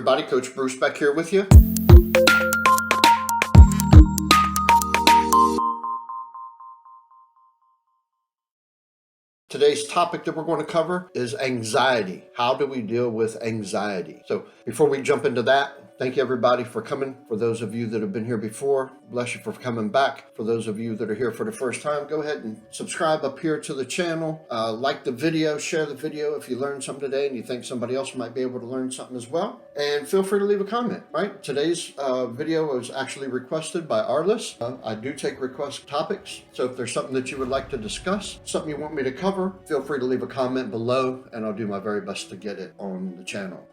everybody, Coach Bruce back here with you. Today's topic that we're going to cover is anxiety. How do we deal with anxiety? So before we jump into that, thank you everybody for coming. For those of you that have been here before, bless you for coming back. For those of you that are here for the first time, go ahead and subscribe up here to the channel. Like the video, share the video if you learned something today and you think somebody else might be able to learn something as well. And feel free to leave a comment, right? Today's video was actually requested by Arliss. I do take request topics. So if there's something that you would like to discuss, something you want me to cover, feel free to leave a comment below and I'll do my very best to get it on the channel.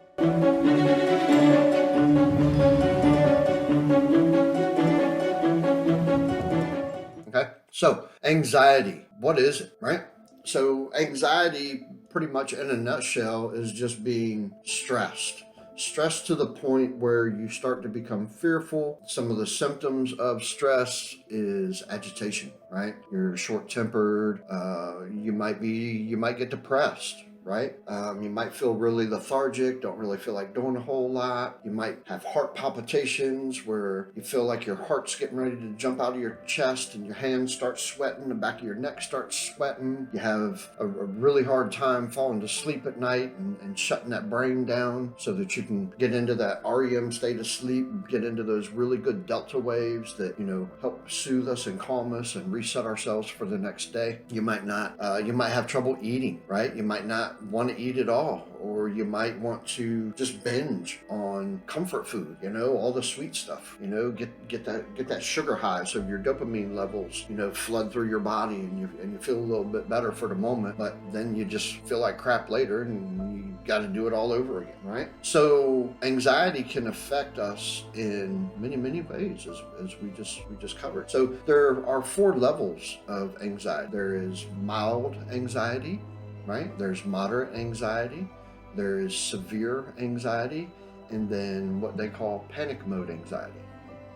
Okay, so anxiety, what is it, right? So anxiety, pretty much in a nutshell, is just being stressed. Stressed to the point where you start to become fearful. Some of the symptoms of stress is agitation, right? You're short-tempered. You might get depressed, right? You might feel really lethargic, don't really feel like doing a whole lot. You might have heart palpitations where you feel like your heart's getting ready to jump out of your chest and your hands start sweating, the back of your neck starts sweating. You have a really hard time falling to sleep at night and shutting that brain down so that you can get into that REM state of sleep, get into those really good delta waves that, help soothe us and calm us and reset ourselves for the next day. You might have trouble eating, right? You might not want to eat at all, or you might want to just binge on comfort food, all the sweet stuff, get that sugar high so your dopamine levels, flood through your body and you feel a little bit better for the moment, but then you just feel like crap later and you got to do it all over again, right? So anxiety can affect us in many ways, as we just covered. So there are 4 levels of anxiety. There is mild anxiety, right? There's moderate anxiety, there is severe anxiety, and then what they call panic mode anxiety,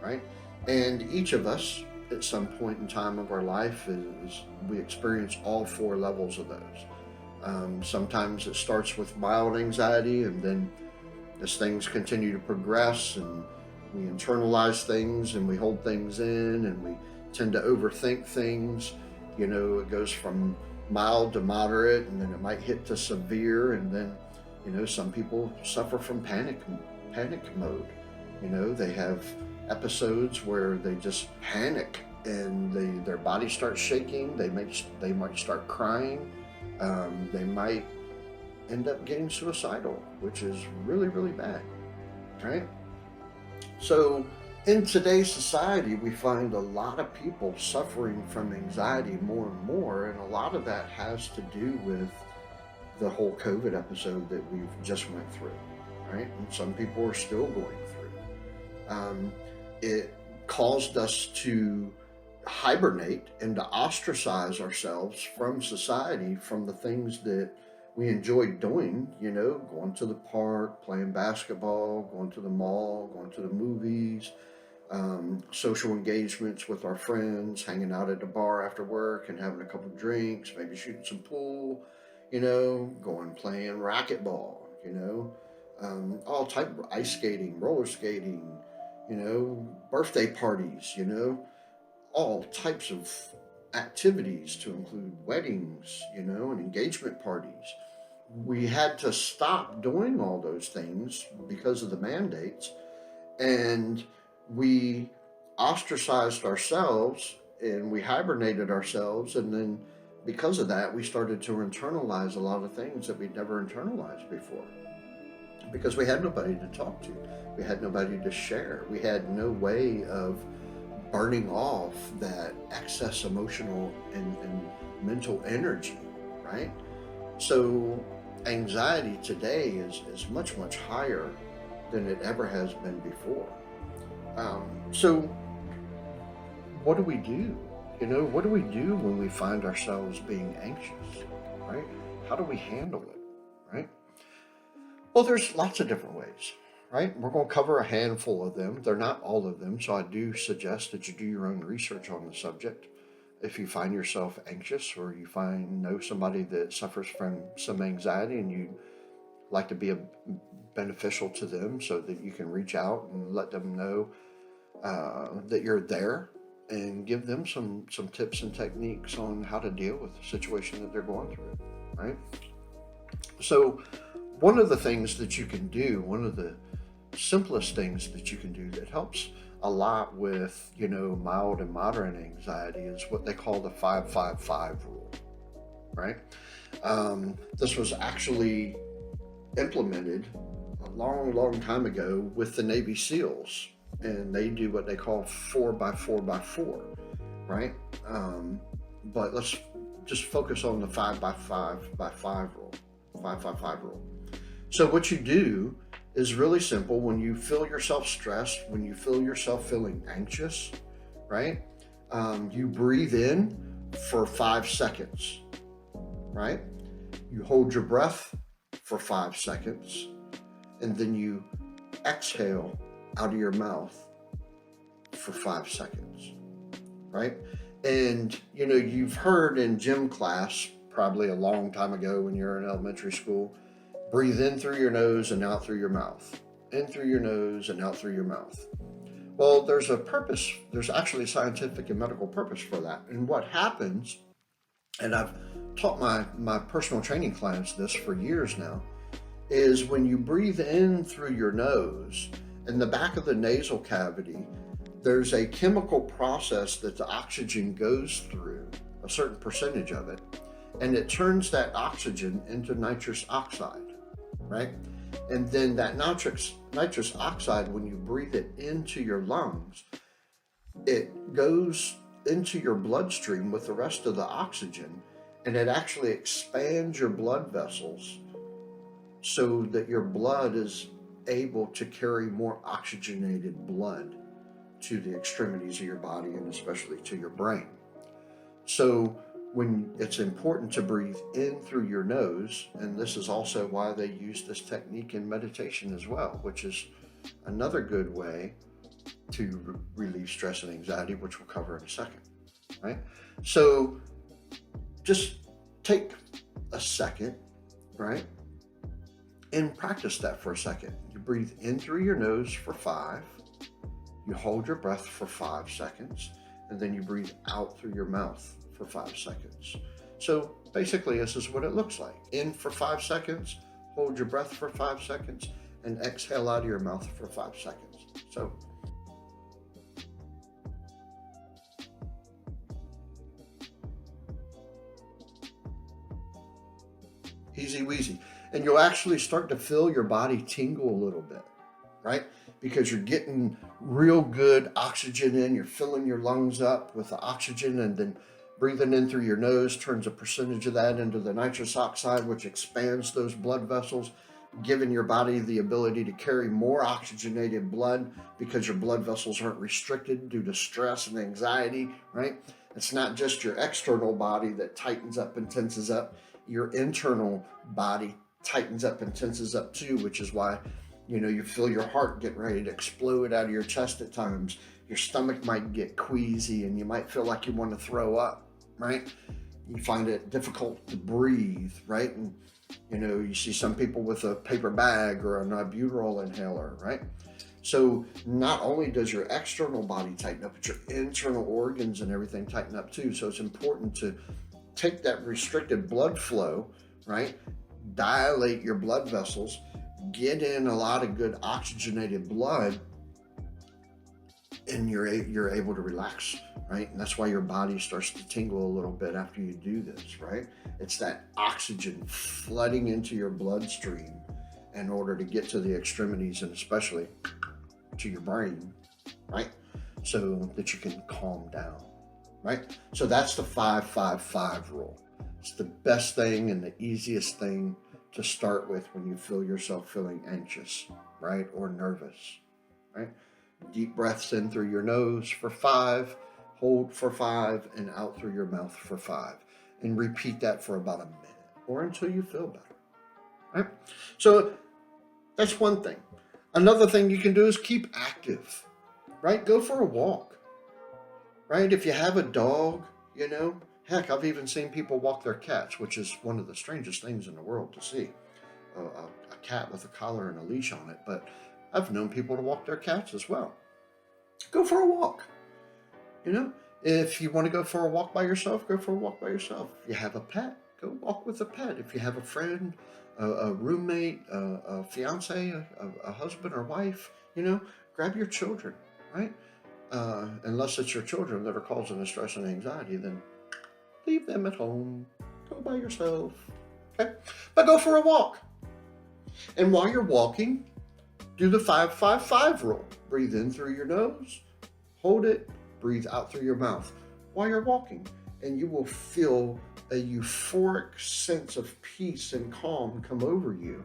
right? And each of us at some point in time of our life we experience all 4 levels of those. Sometimes it starts with mild anxiety, and then as things continue to progress and we internalize things and we hold things in and we tend to overthink things, it goes from mild to moderate, and then it might hit to severe, and then some people suffer from panic mode. They have episodes where they just panic and their body starts shaking. They might start crying. They might end up getting suicidal, which is really bad, right? So in today's society, we find a lot of people suffering from anxiety more and more, and a lot of that has to do with the whole COVID episode that we've just went through, right? And some people are still going through. It caused us to hibernate and to ostracize ourselves from society, from the things that we enjoyed doing, going to the park, playing basketball, going to the mall, going to the movies, social engagements with our friends, hanging out at the bar after work and having a couple of drinks, maybe shooting some pool, going playing racquetball, all type of ice skating, roller skating, birthday parties, all types of activities to include weddings, and engagement parties. We had to stop doing all those things because of the mandates, and we ostracized ourselves and we hibernated ourselves, and then because of that we started to internalize a lot of things that we'd never internalized before, because we had nobody to talk to, we had nobody to share, we had no way of burning off that excess emotional and mental energy, right? So anxiety today is much higher than it ever has been before. So what do we do? What do we do when we find ourselves being anxious, right? How do we handle it, right? Well, there's lots of different ways, right? We're going to cover a handful of them. They're not all of them, so I do suggest that you do your own research on the subject. If you find yourself anxious, or you know somebody that suffers from some anxiety and you like to be beneficial to them so that you can reach out and let them know that you're there and give them some tips and techniques on how to deal with the situation that they're going through, right? So one of the things that you can do, one of the simplest things that you can do that helps a lot with, mild and moderate anxiety is what they call the 5-5-5 rule, right? This was actually implemented a long time ago with the Navy SEALs, and they do what they call 4-by-4-by-4, right? But let's just focus on the 5-by-5-by-5 rule, 5-5-5 rule. So what you do is really simple. When you feel yourself stressed, when you feel yourself feeling anxious, right? You breathe in for 5 seconds, right? You hold your breath for 5 seconds, and then you exhale out of your mouth for 5 seconds, right? And, you've heard in gym class, probably a long time ago when you're in elementary school, breathe in through your nose and out through your mouth. In through your nose and out through your mouth. Well, there's a purpose. There's actually a scientific and medical purpose for that. And what happens, and I've taught my personal training clients this for years now, is when you breathe in through your nose, in the back of the nasal cavity, there's a chemical process that the oxygen goes through, a certain percentage of it, and it turns that oxygen into nitrous oxide, right? And then that nitrous oxide, when you breathe it into your lungs, it goes into your bloodstream with the rest of the oxygen, and it actually expands your blood vessels so that your blood is able to carry more oxygenated blood to the extremities of your body and especially to your brain. So when it's important to breathe in through your nose, and this is also why they use this technique in meditation as well, which is another good way to relieve stress and anxiety, which we'll cover in a second, right? So just take a second, right? And practice that for a second. You breathe in through your nose for 5, you hold your breath for 5 seconds, and then you breathe out through your mouth for 5 seconds. So basically, this is what it looks like. In for 5 seconds, hold your breath for 5 seconds, and exhale out of your mouth for 5 seconds. So easy weasy. And you'll actually start to feel your body tingle a little bit, right? Because you're getting real good oxygen in, you're filling your lungs up with the oxygen, and then breathing in through your nose turns a percentage of that into the nitrous oxide, which expands those blood vessels, giving your body the ability to carry more oxygenated blood because your blood vessels aren't restricted due to stress and anxiety, right? It's not just your external body that tightens up and tenses up. Your internal body tightens up and tenses up too, which is why you feel your heart get ready to explode out of your chest at times. Your stomach might get queasy and you might feel like you want to throw up, right? You find it difficult to breathe, right? And you see some people with a paper bag or an albuterol inhaler, right? So not only does your external body tighten up, but your internal organs and everything tighten up too. So it's important to take that restricted blood flow, right? Dilate your blood vessels, get in a lot of good oxygenated blood, and you're able to relax, right? And that's why your body starts to tingle a little bit after you do this, right? It's that oxygen flooding into your bloodstream in order to get to the extremities and especially to your brain, right? So that you can calm down, right? So that's the 5-5-5 rule. It's the best thing and the easiest thing to start with when you feel yourself feeling anxious, right? Or nervous, right? Deep breaths in through your nose for 5, hold for 5, and out through your mouth for 5. And repeat that for about a minute or until you feel better, right? So that's one thing. Another thing you can do is keep active, right? Go for a walk, right? If you have a dog, heck, I've even seen people walk their cats, which is one of the strangest things in the world to see. a cat with a collar and a leash on it, but I've known people to walk their cats as well. Go for a walk. You know, if you want to go for a walk by yourself, go for a walk by yourself. If you have a pet, go walk with a pet. If you have a friend, a roommate, a fiance, a husband or wife, grab your children, right? Unless it's your children that are causing the stress and anxiety, then leave them at home. Go by yourself, okay? But go for a walk. And while you're walking, do the 5-5-5 rule. Breathe in through your nose, hold it, breathe out through your mouth while you're walking. And you will feel a euphoric sense of peace and calm come over you.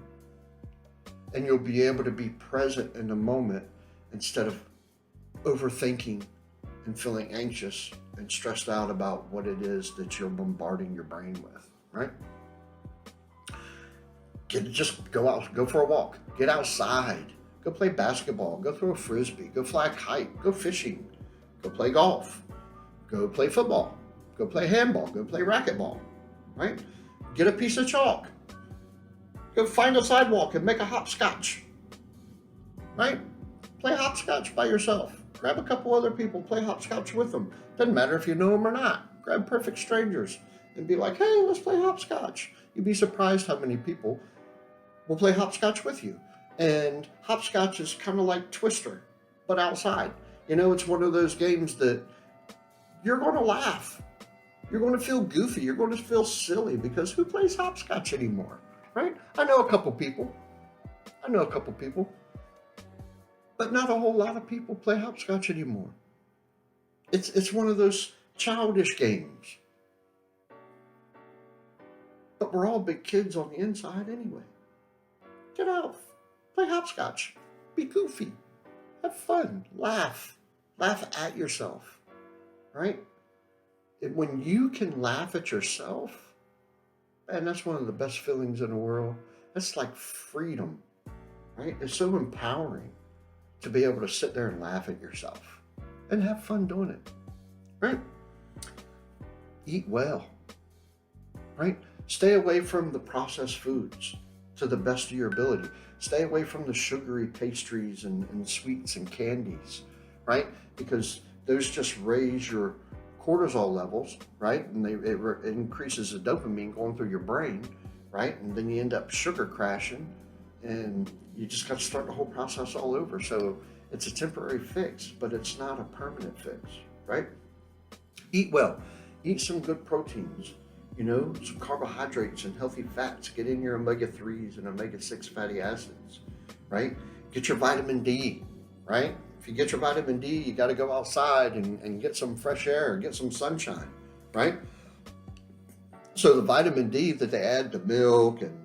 And you'll be able to be present in the moment instead of overthinking and feeling anxious and stressed out about what it is that you're bombarding your brain with, right? Just go out, go for a walk, get outside, go play basketball, go throw a frisbee, go fly a kite, go fishing, go play golf, go play football, go play handball, go play racquetball, right? Get a piece of chalk, go find a sidewalk and make a hopscotch, right? Play hopscotch by yourself. Grab a couple other people, play hopscotch with them. Doesn't matter if you know them or not. Grab perfect strangers and be like, hey, let's play hopscotch. You'd be surprised how many people will play hopscotch with you. And hopscotch is kind of like Twister, but outside. It's one of those games that you're going to laugh. You're going to feel goofy. You're going to feel silly because who plays hopscotch anymore, right? I know a couple people. But not a whole lot of people play hopscotch anymore. It's one of those childish games. But we're all big kids on the inside anyway. Get out, play hopscotch, be goofy, have fun, laugh at yourself, right? When you can laugh at yourself, man, that's one of the best feelings in the world. That's like freedom, right? It's so empowering to be able to sit there and laugh at yourself and have fun doing it, right? Eat well, right? Stay away from the processed foods to the best of your ability. Stay away from the sugary pastries and sweets and candies, right? Because those just raise your cortisol levels, right? And it increases the dopamine going through your brain, right? And then you end up sugar crashing and you just got to start the whole process all over. So it's a temporary fix, but it's not a permanent fix, right? Eat well. Eat some good proteins, some carbohydrates and healthy fats. Get in your omega-3s and omega-6 fatty acids, right? Get your vitamin D, right? If you get your vitamin D, you got to go outside and get some fresh air, get some sunshine, right? So the vitamin D that they add to milk and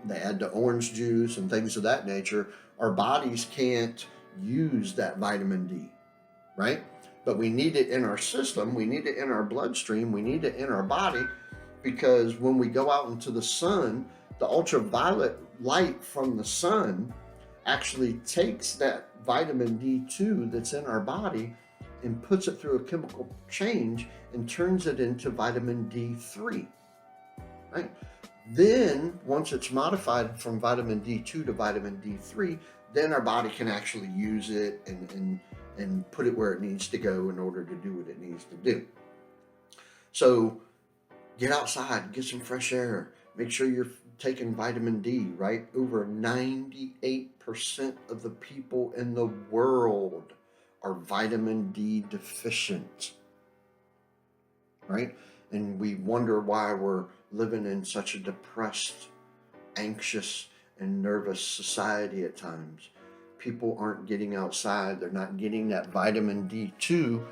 they add to orange juice and things of that nature, our bodies can't use that vitamin D, right? But we need it in our system, we need it in our bloodstream, we need it in our body, because when we go out into the sun, the ultraviolet light from the sun actually takes that vitamin D2 that's in our body and puts it through a chemical change and turns it into vitamin D3, right? Then, once it's modified from vitamin D2 to vitamin D3, then our body can actually use it and put it where it needs to go in order to do what it needs to do. So, get outside, get some fresh air. Make sure you're taking vitamin D, right? Over 98% of the people in the world are vitamin D deficient, right? And we wonder why we're living in such a depressed, anxious, and nervous society at times. People aren't getting outside. They're not getting that vitamin D2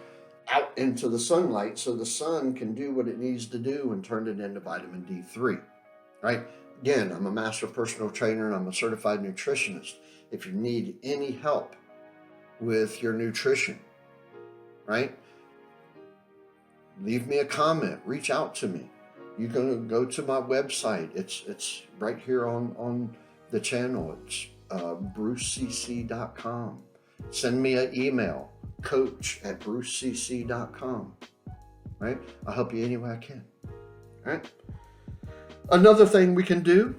out into the sunlight so the sun can do what it needs to do and turn it into vitamin D3, right? Again, I'm a master personal trainer and I'm a certified nutritionist. If you need any help with your nutrition, right? Leave me a comment, reach out to me. You can go to my website. It's right here on the channel. It's brucecc.com. Send me an email, coach@brucecc.com. Right? I'll help you any way I can. All right? Another thing we can do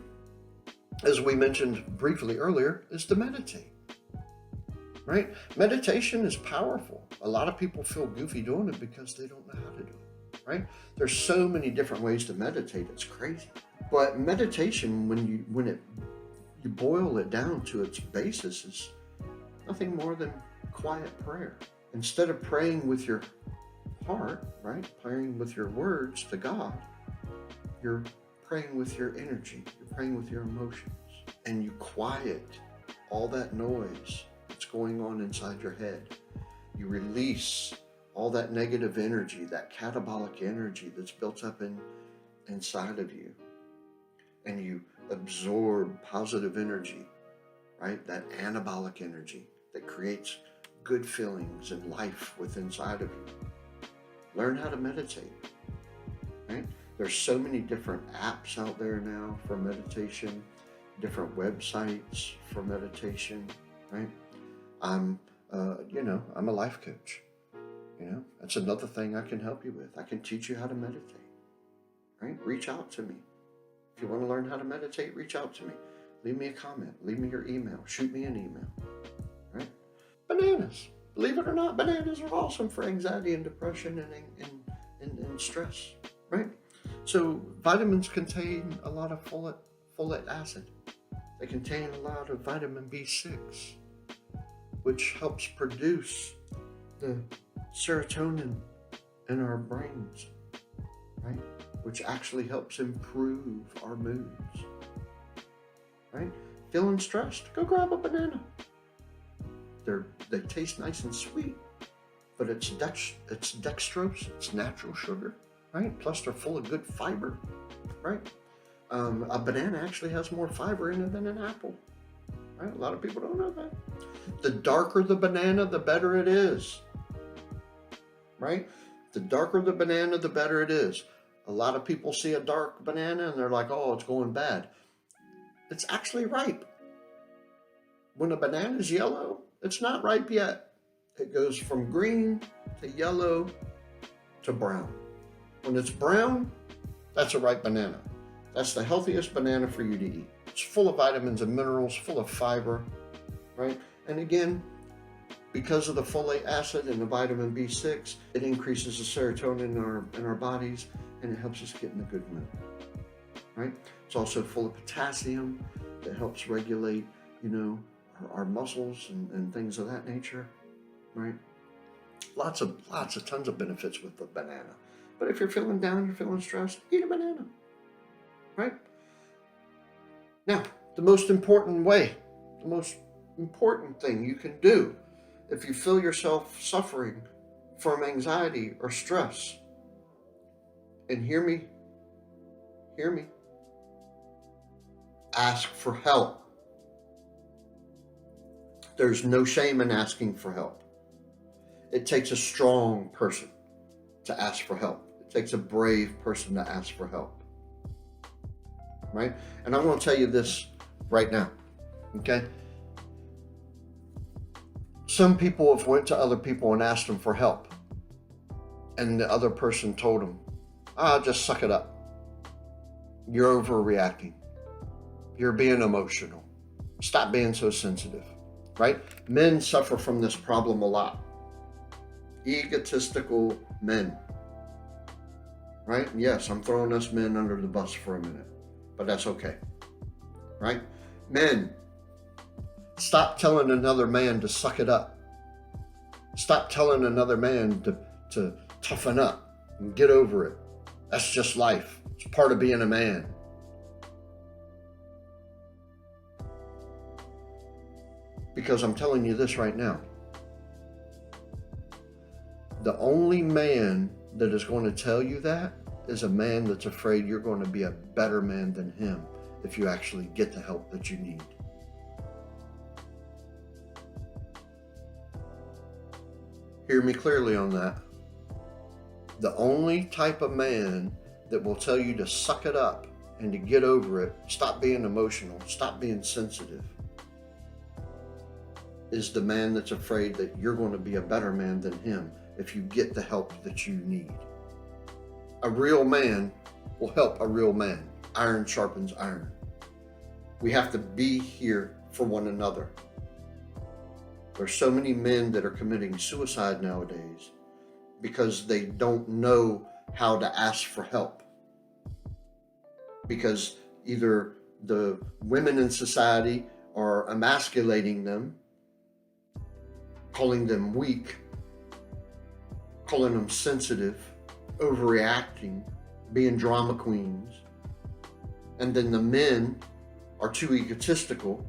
as we mentioned briefly earlier, is to meditate, right? Meditation is powerful. A lot of people feel goofy doing it because they don't know how to do it, right? There's so many different ways to meditate. It's crazy. But meditation, when you boil it down to its basis, is nothing more than quiet prayer. Instead of praying with your heart, right? Praying with your words to God, you're praying with your energy. You're praying with your emotions. And you quiet all that noise that's going on inside your head. You release all that negative energy, that catabolic energy that's built up inside of you. And you absorb positive energy, right? That anabolic energy that creates good feelings and life within inside of you. Learn how to meditate, right? There's so many different apps out there now for meditation, different websites for meditation, right? I'm a life coach. That's another thing I can help you with. I can teach you how to meditate, right? Reach out to me. If you want to learn how to meditate, reach out to me. Leave me a comment. Leave me your email. Shoot me an email, right? Bananas. Believe it or not, bananas are awesome for anxiety and depression and stress, right? So vitamins contain a lot of folate acid. They contain a lot of vitamin B6, which helps produce the serotonin in our brains, right? Which actually helps improve our moods, right? Feeling stressed? Go grab a banana. They taste nice and sweet, but it's dextrose, it's natural sugar, right? Plus they're full of good fiber, right? A banana actually has more fiber in it than an apple, right? A lot of people don't know that. The darker the banana, the better it is, right? The darker the banana, the better it is. A lot of people see a dark banana and they're like, oh, it's going bad. It's actually ripe. When a banana is yellow, it's not ripe yet. It goes from green to yellow to brown. When it's brown, that's a ripe banana. That's the healthiest banana for you to eat. It's full of vitamins and minerals, full of fiber, right? And again, because of the folate acid and the vitamin B6, it increases the serotonin in our bodies, and it helps us get in a good mood, right? It's also full of potassium that helps regulate, our muscles and things of that nature, right? Tons of benefits with the banana. But if you're feeling down, you're feeling stressed, eat a banana, right? Now, the most important thing you can do if you feel yourself suffering from anxiety or stress, and hear me, ask for help. There's no shame in asking for help. It takes a strong person to ask for help. It takes a brave person to ask for help, right? And I'm going to tell you this right now, okay? Some people have went to other people and asked them for help, and the other person told them, just suck it up. You're overreacting. You're being emotional. Stop being so sensitive, right? Men suffer from this problem a lot. Egotistical men, right? Yes, I'm throwing us men under the bus for a minute, but that's okay, right? Men, stop telling another man to suck it up. Stop telling another man to toughen up and get over it. That's just life. It's part of being a man. Because I'm telling you this right now. The only man that is going to tell you that is a man that's afraid you're going to be a better man than him if you actually get the help that you need. Hear me clearly on that. The only type of man that will tell you to suck it up and to get over it, stop being emotional, stop being sensitive, is the man that's afraid that you're going to be a better man than him if you get the help that you need. A real man will help a real man. Iron sharpens iron. We have to be here for one another. There's so many men that are committing suicide nowadays because they don't know how to ask for help. Because either the women in society are emasculating them, calling them weak, calling them sensitive, overreacting, being drama queens. And then the men are too egotistical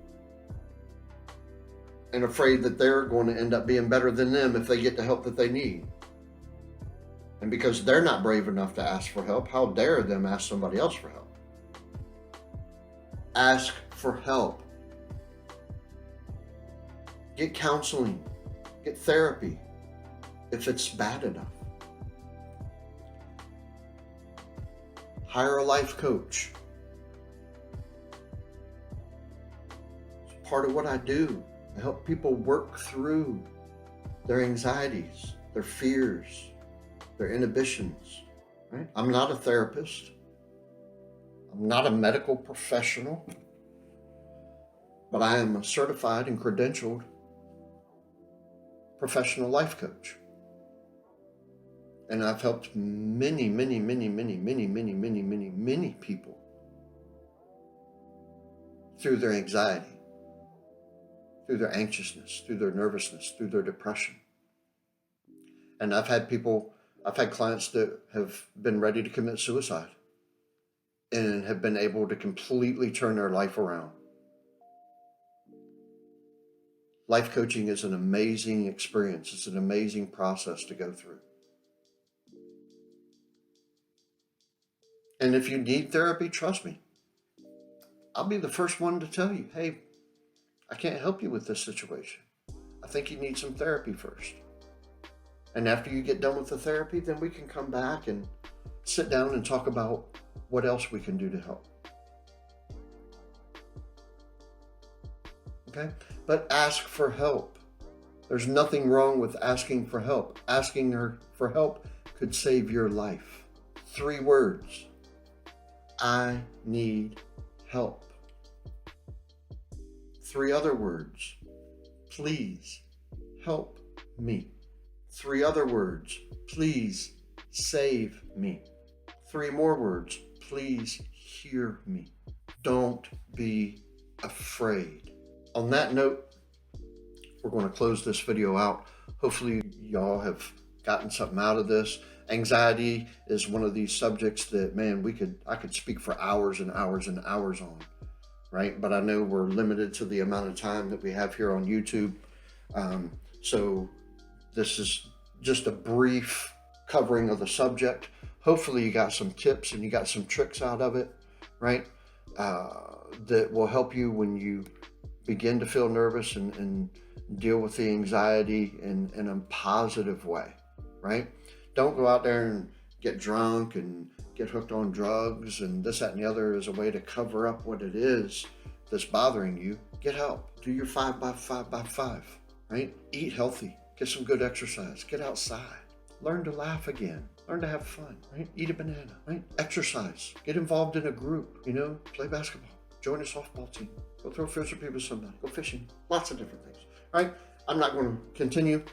and afraid that they're going to end up being better than them if they get the help that they need. And because they're not brave enough to ask for help, how dare them ask somebody else for help? Ask for help. Get counseling. Get therapy if it's bad enough. Hire a life coach. It's part of what I do. I help people work through their anxieties, their fears, their inhibitions. Right? I'm not a therapist. I'm not a medical professional, but I am a certified and credentialed professional life coach. And I've helped many people through their anxiety, through their anxiousness, through their nervousness, through their depression. And I've had clients that have been ready to commit suicide and have been able to completely turn their life around. Life coaching is an amazing experience. It's an amazing process to go through. And if you need therapy, trust me, I'll be the first one to tell you, hey, I can't help you with this situation. I think you need some therapy first. And after you get done with the therapy, then we can come back and sit down and talk about what else we can do to help. Okay? But ask for help. There's nothing wrong with asking for help. Asking her for help could save your life. 3 words. I need help. 3 other words. Please help me. 3 other words. Please save me. 3 more words. Please hear me. Don't be afraid. On that note, we're going to close this video out. Hopefully y'all have gotten something out of this. Anxiety is one of these subjects that, man, I could speak for hours and hours and hours on, right? But I know we're limited to the amount of time that we have here on YouTube. So this is just a brief covering of the subject. Hopefully you got some tips and you got some tricks out of it, right? That will help you when you begin to feel nervous and deal with the anxiety in a positive way, right? Don't go out there and get drunk and get hooked on drugs and this, that, and the other as a way to cover up what it is that's bothering you. Get help. Do your 5x5x5, right? Eat healthy. Get some good exercise. Get outside. Learn to laugh again. Learn to have fun, right? Eat a banana, right? Exercise. Get involved in a group, play basketball. Join a softball team. Go throw frisbee with somebody. Go fishing. Lots of different things, right? I'm not going to continue.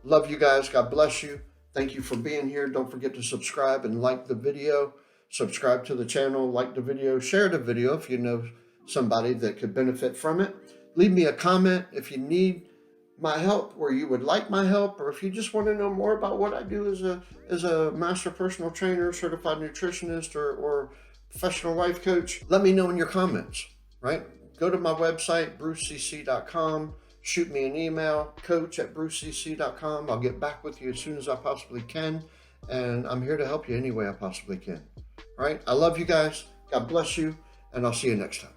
Love you guys. God bless you. Thank you for being here. Don't forget to subscribe and like the video. Subscribe to the channel, like the video, share the video if you know somebody that could benefit from it. Leave me a comment if you need my help or you would like my help, or if you just want to know more about what I do as a master personal trainer, certified nutritionist, or professional life coach. Let me know in your comments, right? Go to my website, brucecc.com. Shoot me an email, coach@brucecc.com. I'll get back with you as soon as I possibly can. And I'm here to help you any way I possibly can. All right? I love you guys. God bless you. And I'll see you next time.